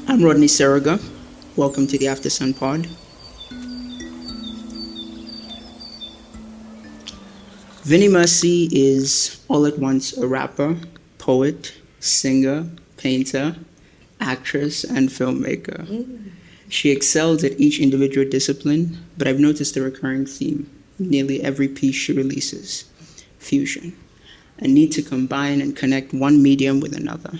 I'm Rodney Saraga. Welcome to the Aftersun pod. Vinny Mercy is all at once a rapper, poet, singer, painter, actress, and filmmaker. She excels at each individual discipline, but I've noticed a recurring theme in nearly every piece she releases: fusion, a need to combine and connect one medium with another.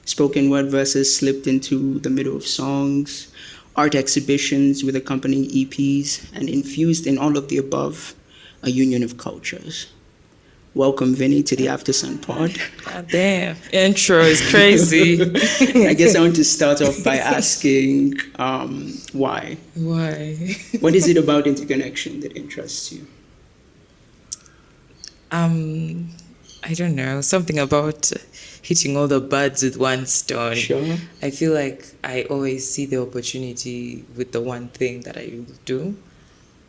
Spoken word verses slipped into the middle of songs, art exhibitions with accompanying EPs, and infused in all of the above, a union of cultures. Welcome, Vinny, to the Aftersun pod. God damn, intro is crazy. I guess I want to start off by asking why? Why? What is it about interconnection that interests you? I don't know, something about hitting all the birds with one stone. Sure. I feel like I always see the opportunity with the one thing that I will do.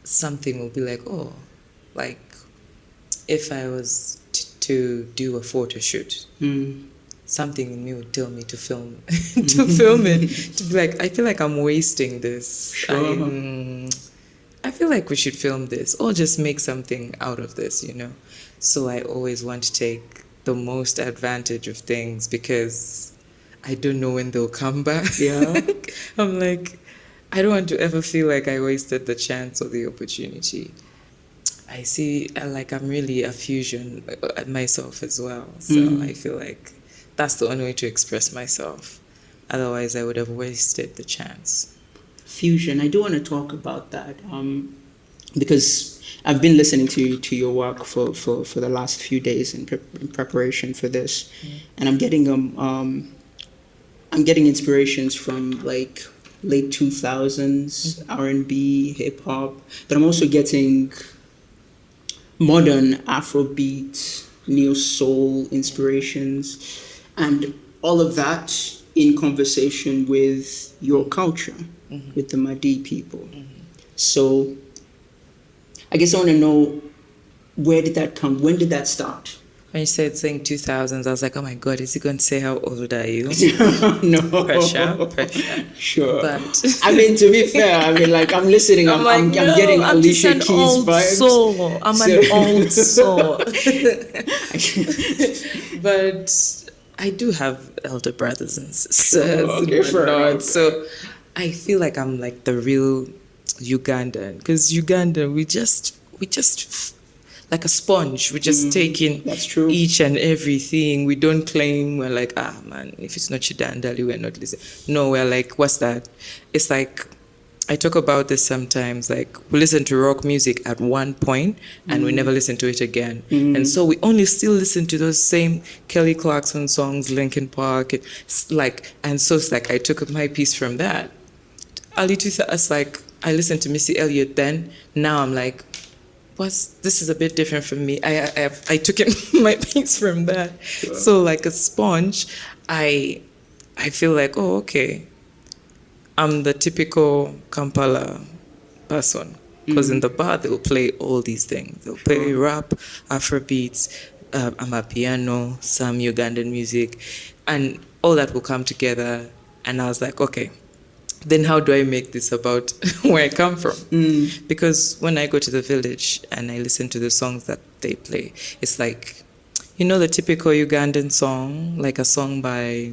Something will be like, oh, like if I was to do a photo shoot, something in me would tell me to film to film it. To be like, I feel like I'm wasting this. Sure. I feel like we should film this or just make something out of this, you know. So I always want to take the most advantage of things because I don't know when they'll come back. Yeah. I'm like, I don't want to ever feel like I wasted the chance or the opportunity. I see, like I'm really a fusion myself as well. So I feel like that's the only way to express myself. Otherwise, I would have wasted the chance. Fusion. I do want to talk about that because I've been listening to your work for the last few days in preparation for this, and I'm getting inspirations from like late 2000s R&B, hip hop, but I'm also getting modern Afrobeat, neo soul inspirations, and all of that in conversation with your culture, with the Madi people. So I guess I want to know, where did that come? When did that start? When you said saying 2000s, I was like, oh my God, is he going to say how old are you? No. Pressure. Sure. But I mean, to be fair, I mean, like, I'm listening. I'm getting Alicia just Keys an old vibes. soul. I'm an old soul. But I do have elder brothers and sisters. Okay, fair enough. So I feel like I'm like the real Ugandan. Because Uganda, we just like a sponge. We just take in That's true. each and everything. We don't claim we're like, man, if it's not Chidandali, we're not listening. No, we're like, what's that? It's like, I talk about this sometimes, like we listen to rock music at one point and we never listen to it again. And so we only still listen to those same Kelly Clarkson songs, Linkin Park, and so it's like I took my piece from that. Early 2000s, it's like I listened to Missy Elliott then. Now I'm like, this is a bit different from me. I took it my piece from that. Sure. So like a sponge, I feel like, oh, okay, I'm the typical Kampala person. Because in the bar, they'll play all these things. They'll play rap, Afrobeats, amapiano, some Ugandan music, and all that will come together. And I was like, okay, then how do I make this about where I come from? Because when I go to the village and I listen to the songs that they play, it's like, you know, the typical Ugandan song, like a song by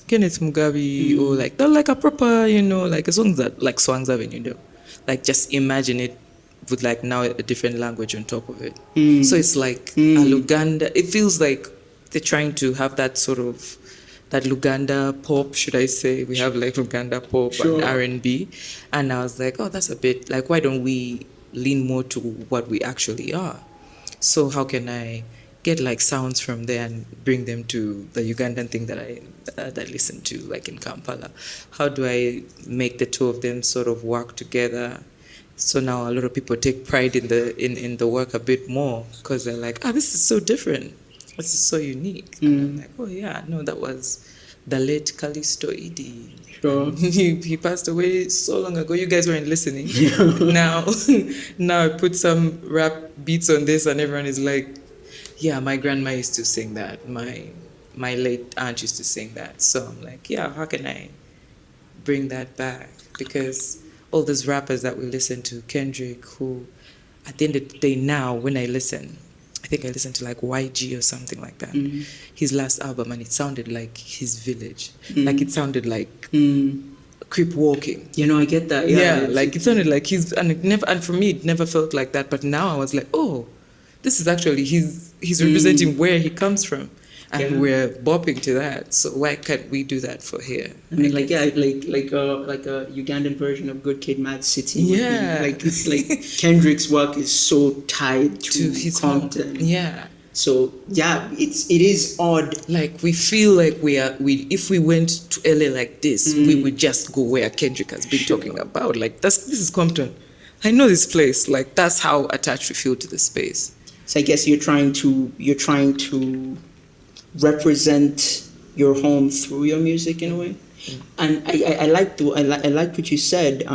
Kenneth Mugabe, or like, they're like a proper, you know, like a song that, like Swang's Avenue, you know. Like, just imagine it with like now a different language on top of it. So it's like a Luganda, it feels like they're trying to have that sort of, that Luganda pop, should I say? We have like Luganda pop and R&B. And I was like, oh, that's a bit, like, why don't we lean more to what we actually are? So how can I get like sounds from there and bring them to the Ugandan thing that I listen to, like in Kampala? How do I make the two of them sort of work together? So now a lot of people take pride in the work a bit more because they're like, this is so different. This is so unique. And I'm like, oh yeah, no, that was the late Callisto Edie. Sure. He passed away so long ago. You guys weren't listening. Now I put some rap beats on this and everyone is like, yeah, my grandma used to sing that. My late aunt used to sing that. So I'm like, yeah, how can I bring that back, because all those rappers that we listen to, Kendrick, who at the end of the day now, when I listen, I think I listened to like YG or something like that. His last album, and it sounded like his village. Like it sounded like Creep Walking. You know, I get that. Yeah, like it sounded like and for me it never felt like that. But now I was like, oh, this is actually he's representing where he comes from. And we're bopping to that, so why can't we do that for here? I mean, like a Ugandan version of Good Kid, Mad City. Yeah, like it's like Kendrick's work is so tied to his Compton. Yeah. So yeah, it is odd. Like we feel like if we went to LA like this, we would just go where Kendrick has been talking about. Like this is Compton. I know this place. Like that's how attached we feel to the space. So I guess you're trying to represent your home through your music in a way. And I like what you said.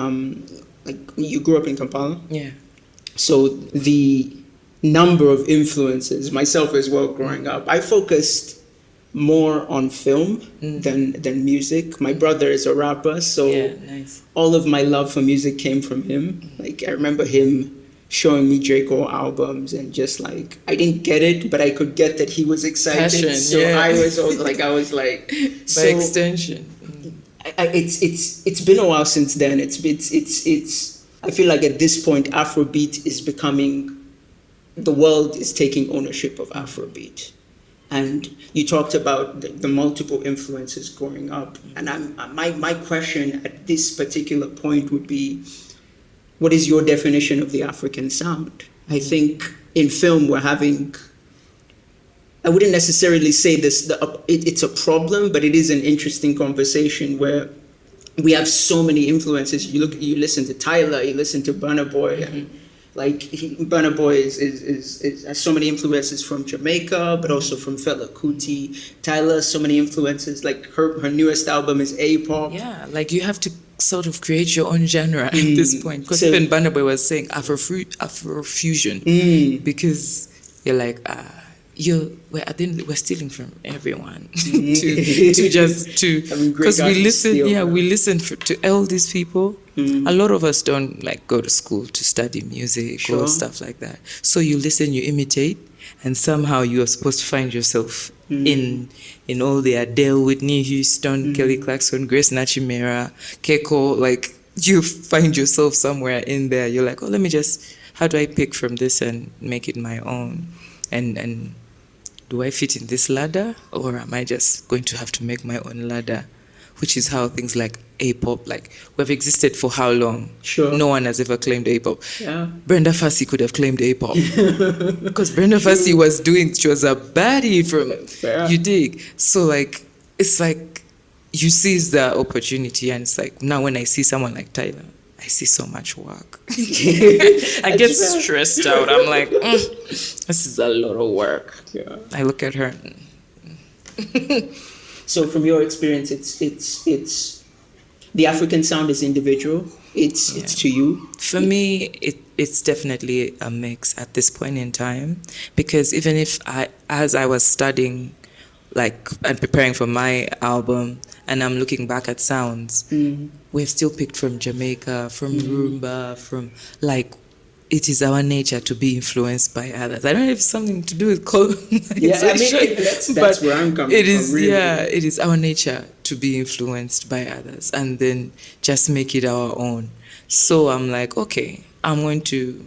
Like you grew up in Kampala. Yeah. So the number of influences, myself as well, growing up, I focused more on film than music. My brother is a rapper, so all of my love for music came from him. Like I remember him showing me J. Cole albums, and just like I didn't get it, but I could get that he was excited. Passion, so I was like by extension. It's been a while since then. It's I feel like at this point Afrobeat is becoming, the world is taking ownership of Afrobeat. And you talked about the multiple influences growing up, and my question at this particular point would be, what is your definition of the African sound? I think in film we're having, I wouldn't necessarily say this, it's a problem, but it is an interesting conversation where we have so many influences. You listen to Tyler, you listen to Burna Boy, and like Burna Boy has so many influences from Jamaica, but also from Fela Kuti. Tyler, so many influences. Like her newest album is A-pop. Yeah, like you have to sort of create your own genre at this point. Because even Burna Boy was saying Afrofusion, because you're like, we're stealing from everyone because we listen to all these people. A lot of us don't like go to school to study music or stuff like that. So you listen, you imitate, and somehow you are supposed to find yourself in all the Adele, Whitney Houston, Kelly Clarkson, Grace Nachimera, Keiko. Like you find yourself somewhere in there. You're like, oh, how do I pick from this and make it my own? And do I fit in this ladder, or am I just going to have to make my own ladder? Which is how things like A-pop, like we've existed for how long? Sure. No one has ever claimed A-pop. Yeah. Brenda Fassie could have claimed A-pop because Brenda Fassie she was a baddie from, you dig? So like, it's like you seize the opportunity, and it's like, now when I see someone like Tyler, I see so much work. I get stressed out. I'm like, this is a lot of work. Yeah. I look at her. So from your experience, it's the African sound is individual. It's to you. For me, it's definitely a mix at this point in time, because even if as I was studying, like, and preparing for my album, and I'm looking back at sounds, we've still picked from Jamaica, from Rumba, from like, it is our nature to be influenced by others. I don't know if it's something to do with colonization. That's where I'm coming from. Really. Yeah, it is our nature to be influenced by others and then just make it our own. So I'm like, okay, I'm going to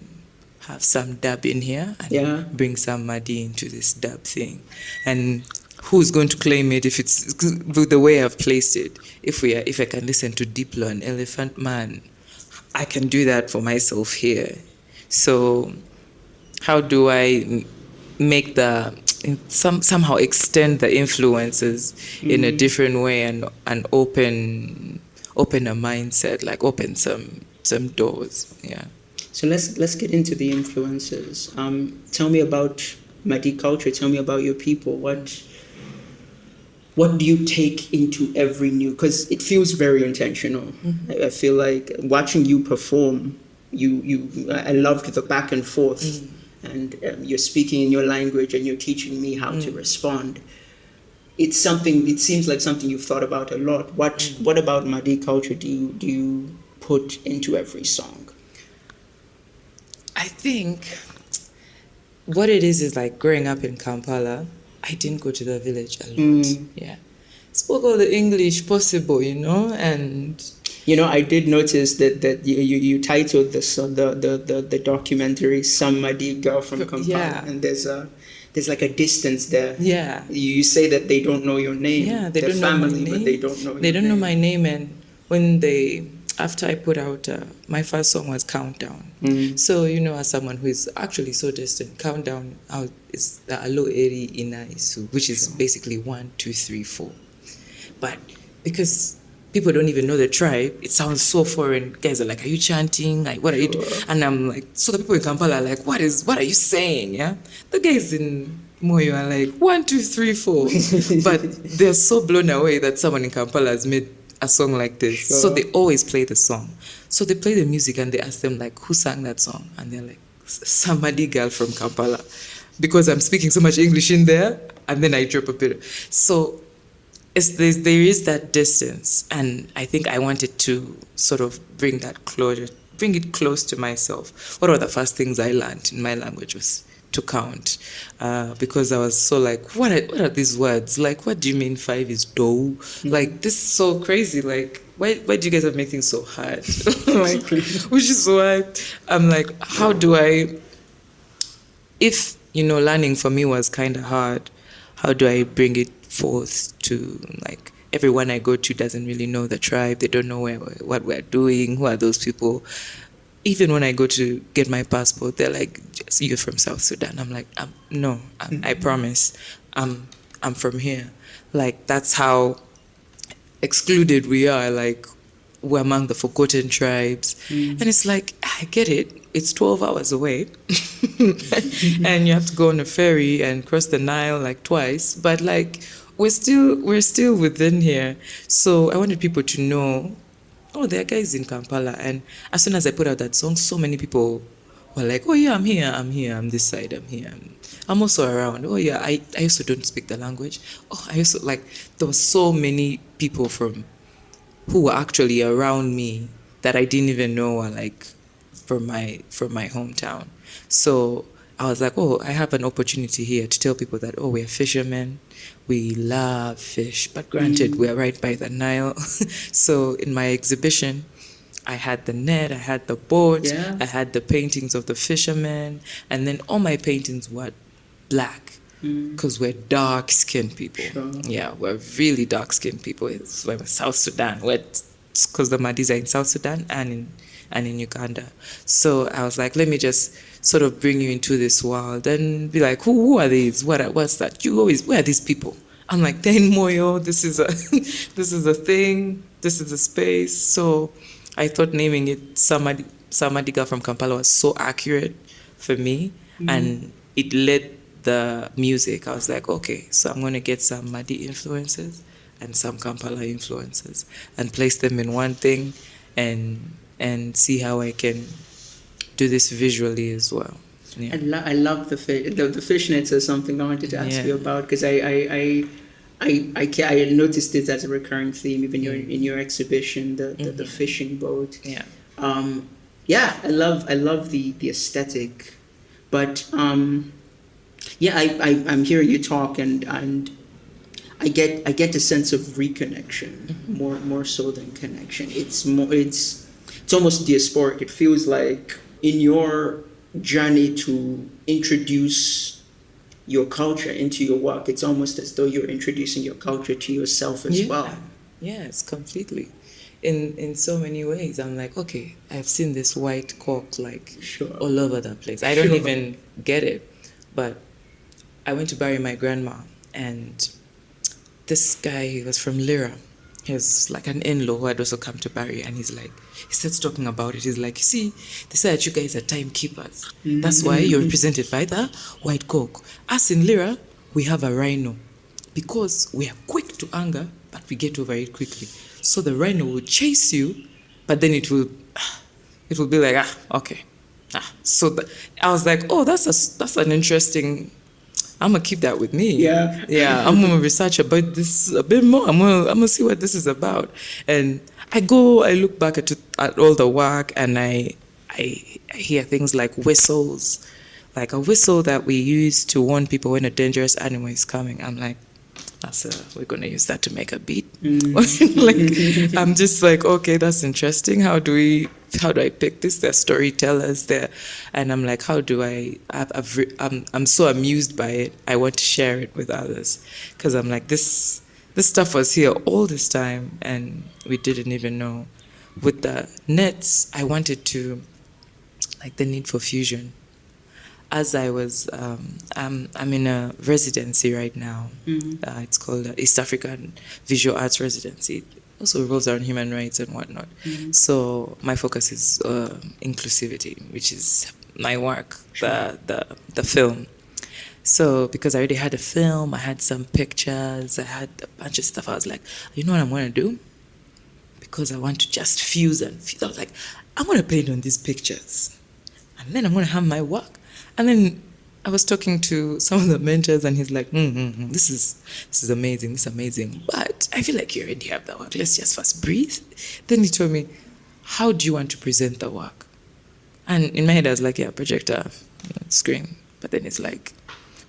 have some dub in here and bring some Madi into this dub thing. And who's going to claim it if it's the way I've placed it? If I can listen to Diplo and Elephant Man, I can do that for myself here. So how do I make somehow extend the influences in a different way and open a mindset, like open some doors? Yeah. So let's get into the influences. Tell me about Madi culture. Tell me about your people. What do you take into every new? Because it feels very intentional. I feel like watching you perform. I loved the back and forth, and you're speaking in your language and you're teaching me how to respond. it's something. It seems like something you've thought about a lot. What about Madi culture do you put into every song? I think what it is like growing up in Kampala, I didn't go to the village a lot. Yeah. Spoke all the English possible, and I did notice that you titled the documentary "Some Madi Girl from Kampala," Yeah. and there's like a distance there. Yeah. You say that they don't know your name. Yeah, they They're don't know my family, name. but they don't know They your don't know name. my name, and after I put out my first song was Countdown. So as someone who is actually so distant, Countdown out is the Alo Eri Ina Isu, which is basically 1, 2, 3, 4. But because people don't even know the tribe, it sounds so foreign. Guys are like, "Are you chanting? Like, what are you?" And I'm like, so the people in Kampala are like, "What are you saying?" Yeah, the guys in Moyo are like 1, 2, 3, 4, but they're so blown away that someone in Kampala has made a song like this. So they always play the song. So they play the music and they ask them like, "Who sang that song?" And they're like, "Somebody girl from Kampala," because I'm speaking so much English in there, and then I drop a bit. So there is that distance, and I think I wanted to sort of bring that closure, bring it close to myself. One of the first things I learned in my language was to count, because I was so like, what are these words? Like, what do you mean 5 is do? Like, this is so crazy. Like, why do you guys have to make things so hard? Like, which is why I'm like, how do I, if, learning for me was kind of hard, how do I bring it forth to, like, everyone I go to doesn't really know the tribe. They don't know what we're doing. Who are those people? Even when I go to get my passport, they're like, "You're from South Sudan." I'm like, "No, I promise. I'm from here." Like, that's how excluded we are. Like, we're among the forgotten tribes. And it's like, I get it. It's 12 hours away. And you have to go on a ferry and cross the Nile like twice. But like, we're still within here. So I wanted people to know, oh, there are guys in Kampala. And as soon as I put out that song, so many people were like, "Oh yeah, I'm here, I'm this side, I'm here. I'm also around. Oh yeah, I also don't speak the language. Oh, I also," like, there were so many people who were actually around me that I didn't even know were like from my hometown. So I was like, oh, I have an opportunity here to tell people that, oh, we're fishermen, we love fish, but granted, we're right by the Nile. So in my exhibition, I had the net, I had the boat, I had the paintings of the fishermen, and then all my paintings were black, because we're dark-skinned people. Yeah, we're really dark-skinned people. We're South Sudan. Because the Madis are in South Sudan and in Uganda. So I was like, let me just sort of bring you into this world and be like, who are these? What's that? Where are these people? I'm like, they're in Moyo. This is a this is a thing. This is a space. So I thought naming it Samadi Girl from Kampala was so accurate for me, and it led the music. I was like, okay, so I'm going to get some Madi influences and some Kampala influences and place them in one thing, and see how I can do this visually as well. Yeah. I love the fish. The fishnets is something I wanted to ask you about, because I noticed it as a recurring theme even in your exhibition, the fishing boat. Yeah. I love the aesthetic, but I'm hearing you talk, and I get a sense of reconnection, more so than connection. It's almost diasporic. It feels like in your journey to introduce your culture into your work, it's almost as though you're introducing your culture to yourself as well. Yes, completely. In so many ways, I'm like, okay, I've seen this white cork like all over the place. I don't even get it, but I went to bury my grandma, and this guy, he was from Lira. He was like an in-law who had also come to bury, and he starts talking about it. He's like, see, they say that you guys are timekeepers. That's why you're represented by the white cock. Us in Lira, we have a rhino, because we are quick to anger, but we get over it quickly. So the rhino will chase you, but then it will be like, okay. So I was like, oh, that's an interesting I'm gonna keep that with me. Yeah. Yeah, I'm gonna research about this a bit more. I'm gonna see what this is about. And I look back at all the work, and I hear things like whistles, like a whistle that we use to warn people when a dangerous animal is coming. I'm like, we're gonna use that to make a beat. Like, I'm just like, okay, that's interesting. How do I pick this? They're storytellers there, and I'm like, I'm so amused by it. I want to share it with others, because I'm like, this stuff was here all this time, and we didn't even know. With the nets, I wanted to, like, the need for fusion. As I was, I'm in a residency right now. It's called East African Visual Arts Residency. It also revolves around human rights and whatnot. So my focus is inclusivity, which is my work, the film. So because I already had a film, I had some pictures, I had a bunch of stuff. I was like, you know what I'm going to do? Because I want to just fuse. I was like, I'm going to paint on these pictures, and then I'm going to have my work. And then I was talking to some of the mentors, and he's like, this is amazing, this is amazing. But I feel like you already have the work. Let's just first breathe. Then he told me, how do you want to present the work? And in my head, I was like, yeah, projector, screen. But then it's like,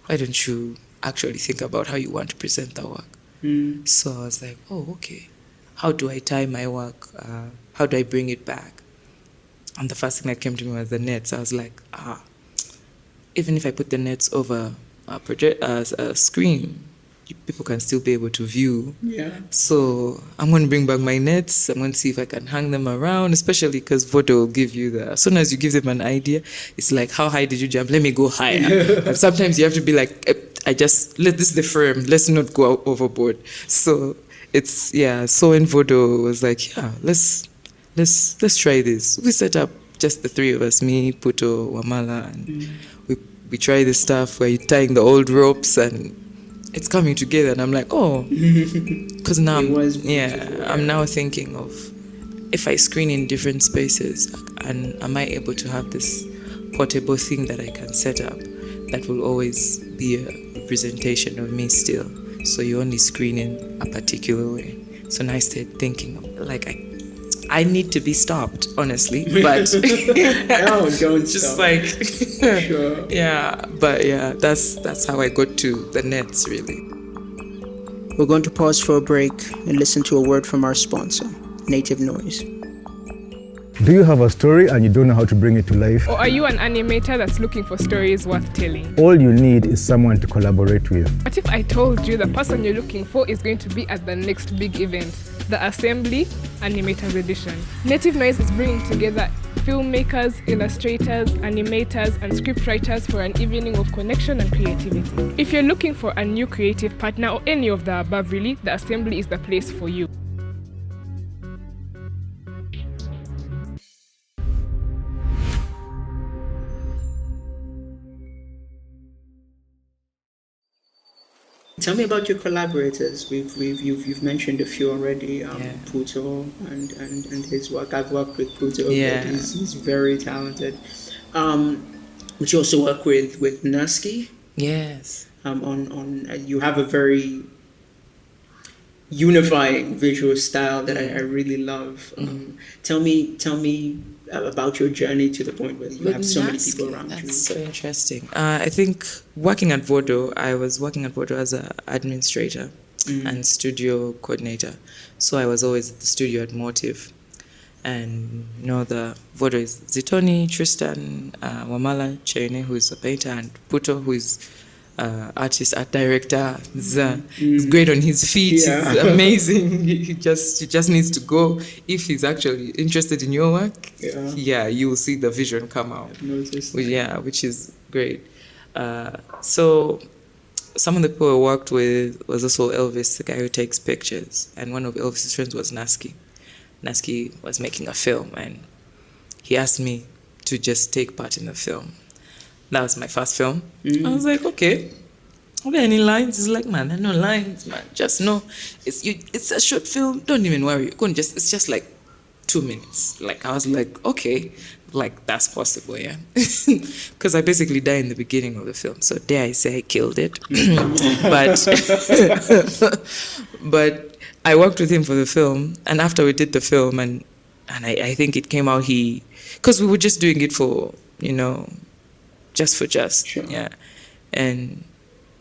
why don't you actually think about how you want to present the work? So I was like, oh, okay. How do I tie my work? How do I bring it back? And the first thing that came to me was the nets. I was like, even if I put the nets over a screen, people can still be able to view. Yeah. So I'm going to bring back my nets. I'm going to see if I can hang them around, especially because Vodo will give you as soon as you give them an idea, it's like, how high did you jump? Let me go higher. And sometimes you have to be like, this is the frame. Let's not go overboard. So it's, so when Vodo was like, let's try this. We set up just the three of us, me, Puto, Wamala, and we try this stuff where you're tying the old ropes and it's coming together. And I'm like, because now I'm now thinking of, if I screen in different spaces, and am I able to have this portable thing that I can set up that will always be a representation of me still. So you only screen in a particular way. So now I started thinking, like, I need to be stopped, honestly, but no, don't just stop. like, Sure. that's how I got to the nets, really. We're going to pause for a break and listen to a word from our sponsor, Native Noise. Do you have a story and you don't know how to bring it to life? Or are you an animator that's looking for stories worth telling? All you need is someone to collaborate with. What if I told you the person you're looking for is going to be at the next big event, the Assembly Animators Edition? Native Noise is bringing together filmmakers, illustrators, animators, and scriptwriters for an evening of connection and creativity. If you're looking for a new creative partner or any of the above, really, the Assembly is the place for you. Tell me about your collaborators. You've mentioned a few already. Puto and his work. I've worked with Puto. Yeah. But he's very talented. But you also work with Nurski. Yes. You have a very unifying visual style that I really love. Tell me about your journey to the point where you have so many people around you. That's so interesting. I think working at Vodo, I was working at Vodo as an administrator and studio coordinator. So I was always at the studio at Motive. And the Vodo is Zitoni, Tristan, Wamala, Cherine, who is a painter, and Puto, who is artist, art director. He's great on his feet. Yeah. He's amazing. He just needs to go. If he's actually interested in your work, you will see the vision come out. I've noticed. Which is great. So some of the people I worked with was also Elvis, the guy who takes pictures, and one of Elvis's friends was Naski. Naski was making a film, and he asked me to just take part in the film. That was my first film. I was like, okay. Are there any lines? He's like, man, there are no lines, man. Just know it's a short film. Don't even worry. It's just like 2 minutes. Like, I was like, okay, like, that's possible, yeah. Because I basically die in the beginning of the film. So dare I say I killed it. But I worked with him for the film. And after we did the film, and I think it came out, because we were just doing it for, just. Sure. Yeah. And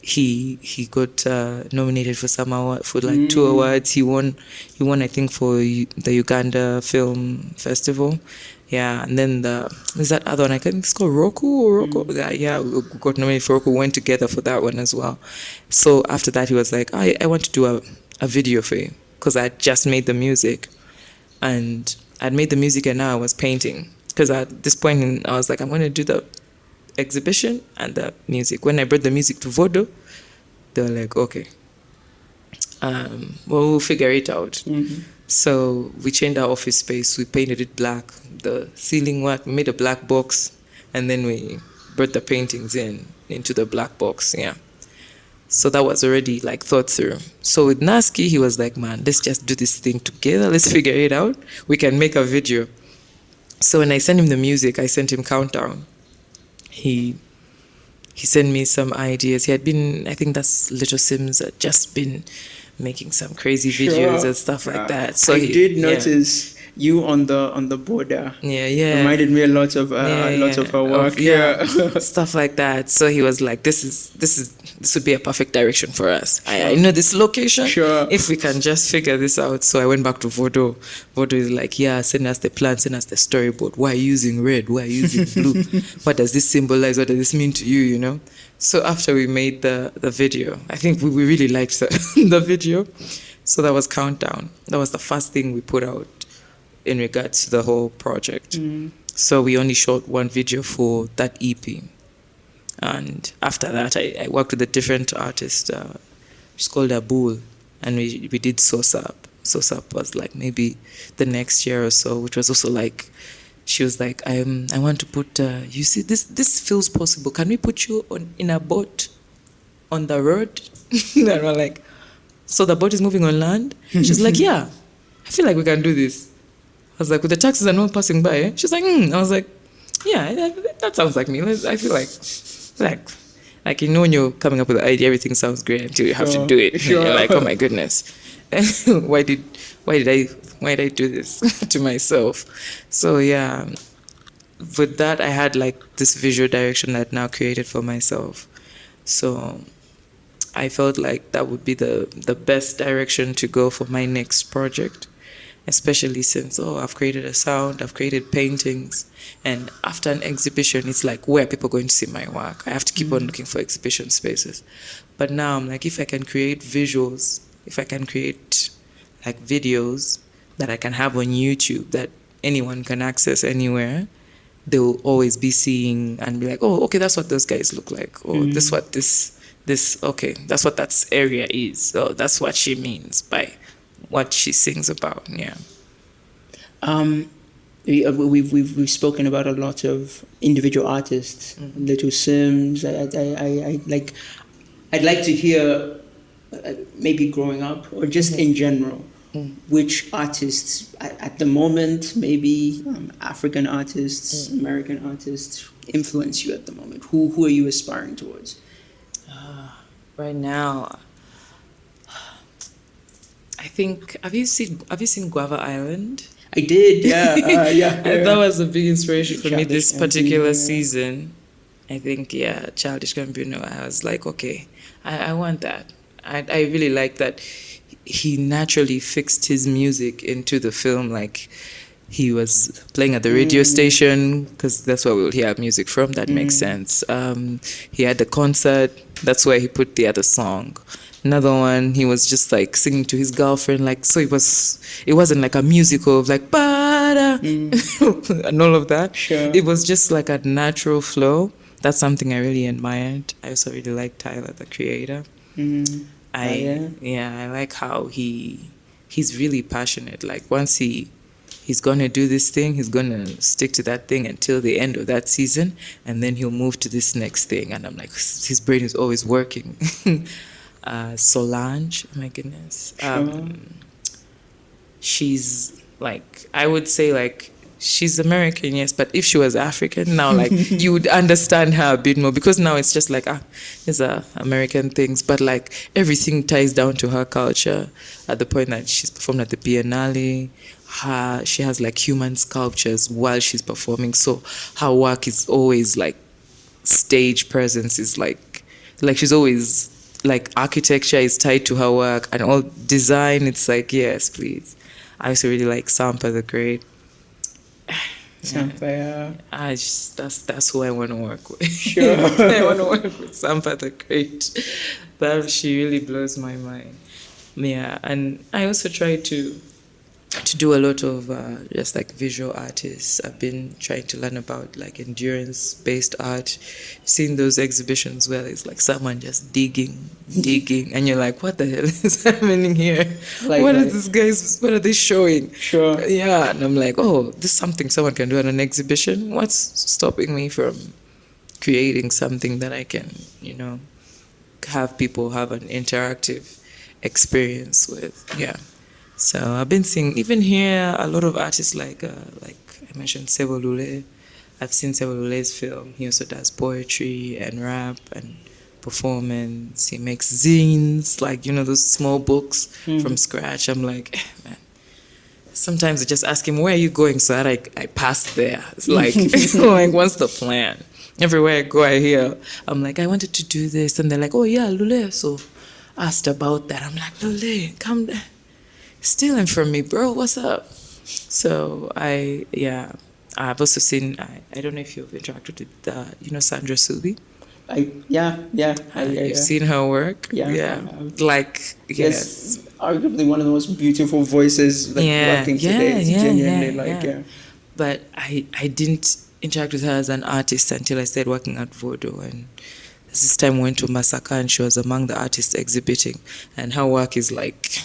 he got nominated for some award, for like 2 awards. He won I think for the Uganda Film Festival. Yeah, and then there's that other one, I think it's called Roku. Yeah, we got nominated for Roku. We went together for that one as well. So after that, he was like, I want to do a video for you, because I had just made the music, and I'd made the music and now I was painting. Because at this point, I was like, I'm going to do the exhibition and the music. When I brought the music to Vodo, they were like, okay, well, we'll figure it out. So we changed our office space. We painted it black. The ceiling work, we made a black box, and then we brought the paintings into the black box. Yeah. So that was already like thought through. So with Naski, he was like, man, let's just do this thing together. Let's figure it out. We can make a video. So when I sent him the music, I sent him Countdown. He sent me some ideas. He had been, I think that's Little Sims, had just been making some crazy videos and stuff like that. So I did notice you on the border. Yeah. Reminded me a lot of her work. Stuff like that. So he was like, this would be a perfect direction for us. I know this location. Sure. If we can just figure this out. So I went back to Vodo. Vodo is like, yeah, send us the plan, send us the storyboard. Why are you using red? Why are you using blue? What does this symbolize? What does this mean to you, So after we made the video, I think we really liked the video. So that was Countdown. That was the first thing we put out in regards to the whole project. So we only shot one video for that EP. And after that, I worked with a different artist. She's called Abul. And we did Sosap. Sosap was like maybe the next year or so, which was also like, she was like, I want to put, you see, this feels possible. Can we put you in a boat on the road? And we're like, so the boat is moving on land? She's like, yeah, I feel like we can do this. I was like, with the taxis and all passing by, eh? She's like, I was like, yeah, that sounds like me. I feel like when you're coming up with an idea, everything sounds great until you have to do it. Sure. You're like, oh my goodness, why did I do this to myself? So yeah, with that, I had like this visual direction that I now created for myself. So I felt like that would be the best direction to go for my next project. Especially since, I've created a sound, I've created paintings, and after an exhibition, it's like, where are people going to see my work? I have to keep on looking for exhibition spaces. But now I'm like, if I can create visuals, if I can create like videos that I can have on YouTube that anyone can access anywhere, they'll always be seeing and be like, oh, okay, that's what those guys look like. Or this what this, okay, that's what that area is. Oh, that's what she means by what she sings about. Yeah. We've spoken about a lot of individual artists, Little Sims. I'd like to hear maybe growing up or just in general, which artists at the moment, maybe African artists, American artists, influence you at the moment. Who are you aspiring towards? Right now, I think, have you seen Guava Island? I did, yeah. That was a big inspiration for me Childish this particular Gambino. season. I think, Childish Gambino. I was like, okay, I want that. I really like that he naturally fixed his music into the film. Like, he was playing at the radio station, because that's where we'll hear music from. That makes sense. He had the concert. That's where he put the other song. Another one, he was just like singing to his girlfriend, like, so it wasn't like a musical of like ba-da and all of that. Sure. It was just like a natural flow. That's something I really admired. I also really like Tyler, the creator. I like how he's really passionate. Like, once he's gonna do this thing, he's gonna stick to that thing until the end of that season, and then he'll move to this next thing. And I'm like, his brain is always working. Solange, oh my goodness. Sure. She's like I would say like she's American, yes, but if she was African now, like you would understand her a bit more, because now it's just like these are American things, but like everything ties down to her culture at the point that she's performed at the Biennale. She has like human sculptures while she's performing, so her work is always like stage presence is like she's always like architecture is tied to her work, and all design, it's like yes please. I also really like Sampa the Great. Sampa, yeah. I just that's who I want to work with. Sure. I want to work with Sampa the Great. That she really blows my mind. Yeah, and I also try to do a lot of just like visual artists. I've been trying to learn about like endurance-based art. I've seen those exhibitions where it's like someone just digging, and you're like, what the hell is happening here? Like, what are they showing? Sure. Yeah, and I'm like, oh, this is something someone can do at an exhibition. What's stopping me from creating something that I can, have people have an interactive experience with? Yeah. So I've been seeing, even here, a lot of artists like I mentioned Sebo Lule. I've seen Sebo Lule's film. He also does poetry and rap and performance. He makes zines, like, those small books from scratch. I'm like, man. Sometimes I just ask him, where are you going, so that I pass there. It's like, like, what's the plan? Everywhere I go, I hear, I'm like, I wanted to do this. And they're like, oh, yeah, Lule. So asked about that. I'm like, Lule, come there. Stealing from me, bro. What's up? So I've also seen. I don't know if you've interacted with Sandra Subi. You've seen her work. Yeah. Like yes, arguably one of the most beautiful voices working today. It's genuinely But I didn't interact with her as an artist until I started working at Voodoo, and this time went to Masaka, and she was among the artists exhibiting, and her work is like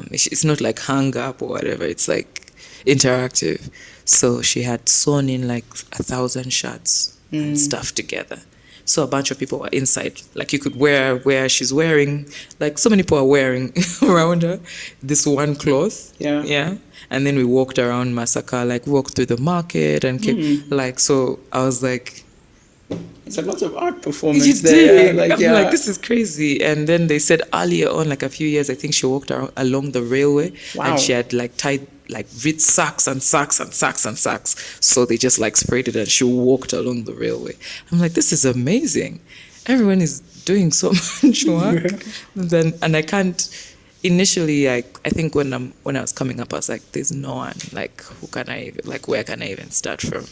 it's not like hang up or whatever, it's like interactive. So she had sewn in like 1,000 shots and stuff together. So a bunch of people were inside, like you could wear where she's wearing, like so many people are wearing around her this one cloth. Yeah. And then we walked around Masaka, like walked through the market and came, like, so I was like, it's a lot of art performance there. I'm like, this is crazy. And then they said earlier on, like a few years, I think she walked along the railway. Wow. And she had like tied like rid sacks and sacks and sacks and sacks. So they just like sprayed it and she walked along the railway. I'm like, this is amazing. Everyone is doing so much work. And I can't. Initially, I think when I was coming up, I was like, there's no one, like, where can I even start from?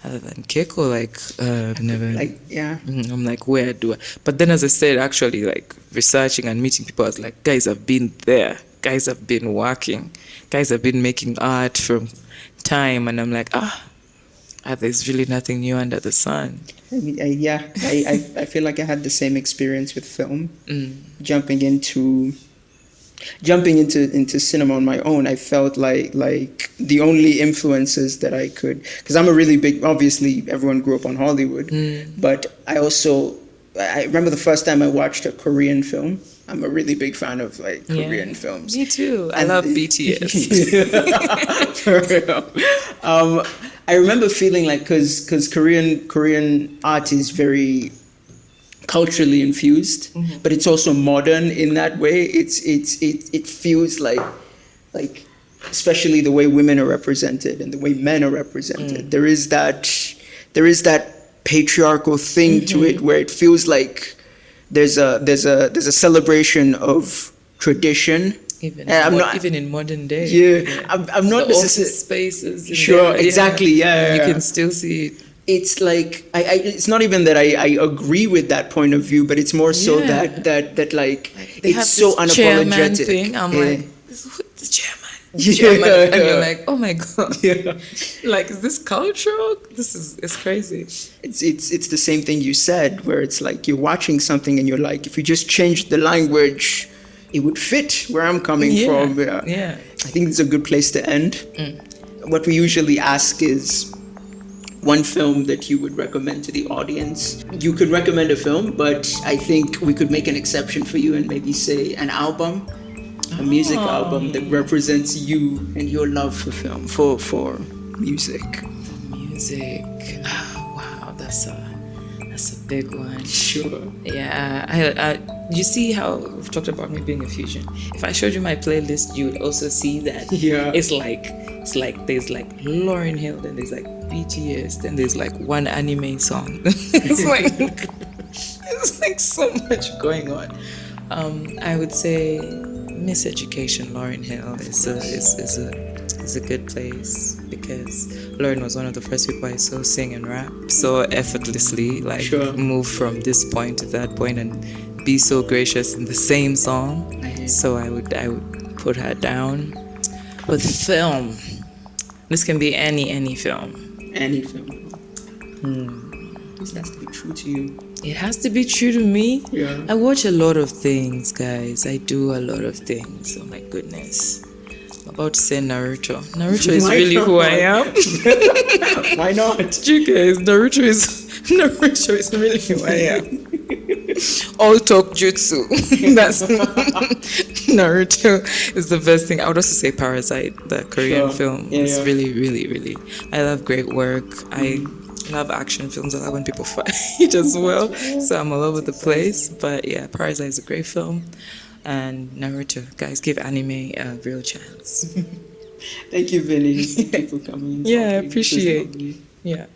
Other than Keiko, never. I'm like, where do I? But then as I said, actually, like, researching and meeting people, I was like, guys have been there. Guys have been working. Guys have been making art from time. And I'm like, there's really nothing new under the sun. I feel like I had the same experience with film. Jumping into cinema on my own, I felt like the only influences that I could, because I'm a really big, obviously everyone grew up on Hollywood, but I remember the first time I watched a Korean film. I'm a really big fan of Korean films. Me too. I love BTS. For real. I remember feeling like, because Korean art is very culturally infused, but it's also modern in that way. It feels like especially the way women are represented and the way men are represented. There is that patriarchal thing to it where it feels like there's a celebration of tradition. Even in modern day. Yeah. I'm not the office spaces. Sure, exactly. Yeah. You can still see it. It's like it's not even that I agree with that point of view, but it's more so that like it's so unapologetic. Thing. I'm like, the chairman. And you're like, oh my god, like, is this cultural? It's crazy. It's the same thing you said, where it's like you're watching something and you're like, if you just changed the language, it would fit where I'm coming from. Yeah. I think it's a good place to end. What we usually ask is one film that you would recommend to the audience. You could recommend a film, but I think we could make an exception for you and maybe say an album. A music album that represents you and your love for film, for music. Music. Oh, wow, that's a big one. Sure. Yeah, you see how we've talked about me being a fusion. If I showed you my playlist, you would also see that. Yeah. It's like there's like Lauryn Hill, then there's like BTS, then there's like one anime song. It's like so much going on. I would say Miseducation, Lauryn Hill is a good place because Lauren was one of the first people I saw sing and rap so effortlessly, like Sure. move from this point to that point and be so gracious in the same song. So I would put her down. With film, this can be any film. Any film. This has to be true to you. It has to be true to me. Yeah. I watch a lot of things, guys. I do a lot of things. Oh my goodness. I'm about to say Naruto. Naruto is Why really who I not? am. Why not? You guys, Naruto is really who I am. All talk jutsu. That's Naruto is the best thing. I would also say Parasite, the Korean Sure. film. Yeah, It's yeah. really, really, really. I love great work. I love action films. I love when people fight as well. So I'm all over the place. But yeah, Parasite is a great film. And Naruto, guys, give anime a real chance. Thank you, Vinny. Thank you for coming. and Yeah, I talking. This was appreciate. lovely. Yeah.